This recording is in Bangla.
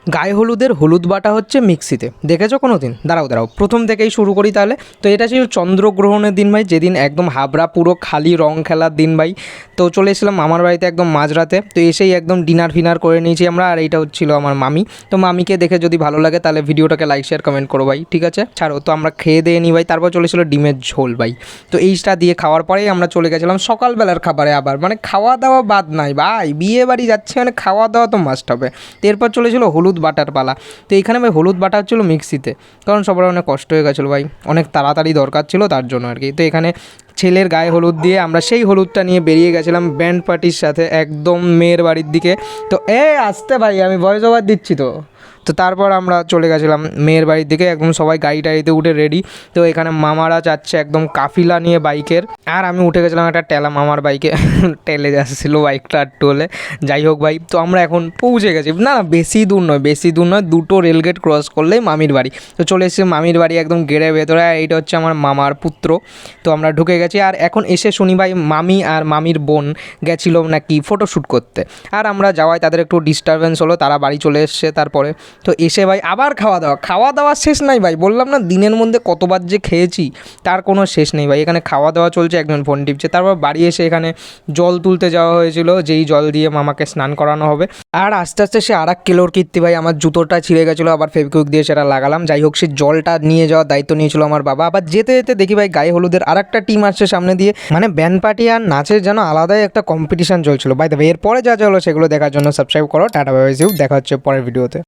গায়ে হলুদের হলুদ বাটা হচ্ছে মিক্সিতে, দেখেছো কোনো দিন? দাঁড়াও প্রথম থেকেই শুরু করি তাহলে। তো এটা ছিল চন্দ্রগ্রহণের দিন ভাই, যেদিন একদম হাবড়া পুরো খালি রং খেলার দিন ভাই। তো চলে এসেছিলাম মামার বাড়িতে একদম মাঝরাতে, তো এসেই একদম ডিনার ফিনার করে নিয়েছি আমরা। আর এইটা হচ্ছিল আমার মামি। তো মামিকে দেখে যদি ভালো লাগে তাহলে ভিডিওটাকে লাইক শেয়ার কমেন্ট করো ভাই, ঠিক আছে? ছাড়ো, তো আমরা খেয়ে দিয়ে নিই ভাই। তারপর চলেছিল ডিমের ঝোল ভাই। তো এইটা দিয়ে খাওয়ার পরেই আমরা চলে গেছিলাম সকালবেলার খাবারে। আবার মানে খাওয়া দাওয়া বাদ নাই ভাই, বিয়ে বাড়ি যাচ্ছে মানে খাওয়া দাওয়া তো মাস্ট হবে। তো এরপর চলেছিল হলুদ বাটার পালা। তো এইখানে ভাই হলুদ বাটা হচ্ছিলো মিক্সিতে, কারণ সবার অনেক কষ্ট হয়ে গেছিলো ভাই, অনেক তাড়াতাড়ি দরকার ছিল তার জন্য আর কি। তো এখানে ছেলের গায়ে হলুদ দিয়ে আমরা সেই হলুদটা নিয়ে বেরিয়ে গেছিলাম ব্যান্ড পার্টির সাথে একদম মেয়ের বাড়ির দিকে। তো আসতে ভাই, আমি ভয়েস ওভার দিচ্ছি তো। তো তারপর আমরা চলে গেছিলাম মেয়ের বাড়ির দিকে, একদম সবাই গাড়ি টাড়িতে উঠে রেডি। তো এখানে মামারা যাচ্ছে একদম কাফিলা নিয়ে বাইকের, আর আমি উঠে গেছিলাম একটা টেলা মামার বাইকে। টেলে যাচ্ছিলো বাইকটা একটু হলে। যাই হোক ভাই, তো আমরা এখন পৌঁছে গেছি। না বেশি দূর নয়, দুটো রেলগেট ক্রস করলেই মামির বাড়ি। তো চলে এসেছি মামির বাড়ি একদম গেটের ভেতরে। আর এইটা হচ্ছে আমার মামার পুত্র। তো আমরা ঢুকে গেছি। আর এখন এসে শুনি ভাই মামি আর মামির বোন গেছিলো নাকি ফটোশ্যুট করতে। আর আমরা যাওয়ায় তাদের একটু ডিস্টারবেন্স হলো, তারা বাড়ি চলে এসছে তারপরে। তো এসে ভাই আবার খাওয়া দাওয়া শেষ নাই ভাই। বললাম না দিনের মধ্যে কতবার যে খেয়েছি তার কোনো শেষ নেই ভাই। এখানে খাওয়া দাওয়া চলছে, একজন ফোন টিপছে। তারপর বাড়ি এসে এখানে জল তুলতে যাওয়া হয়েছিল, যেই জল দিয়ে মামাকে স্নান করানো হবে। আর আস্তে আস্তে সে আর এক কিলোর কীর্তি ভাই, আমার জুতোটা ছিঁড়ে গেছিলো, আবার ফেভিকুইক দিয়ে সেটা লাগালাম। যাই হোক, সেই জলটা নিয়ে যাওয়ার দায়িত্ব নিয়েছিল আমার বাবা। আবার যেতে যেতে দেখি ভাই গায়ে হলুদের আর একটা টিম আসছে সামনে দিয়ে, মানে ব্যান্ড পার্টি আর নাচের যেন আলাদাই একটা কম্পিটিশন চলছিল ভাই। এরপরে যা হলো সেগুলো দেখার জন্য সাবস্ক্রাইব করো। টাটা বাই বাই, দেখা হচ্ছে পরের ভিডিওতে।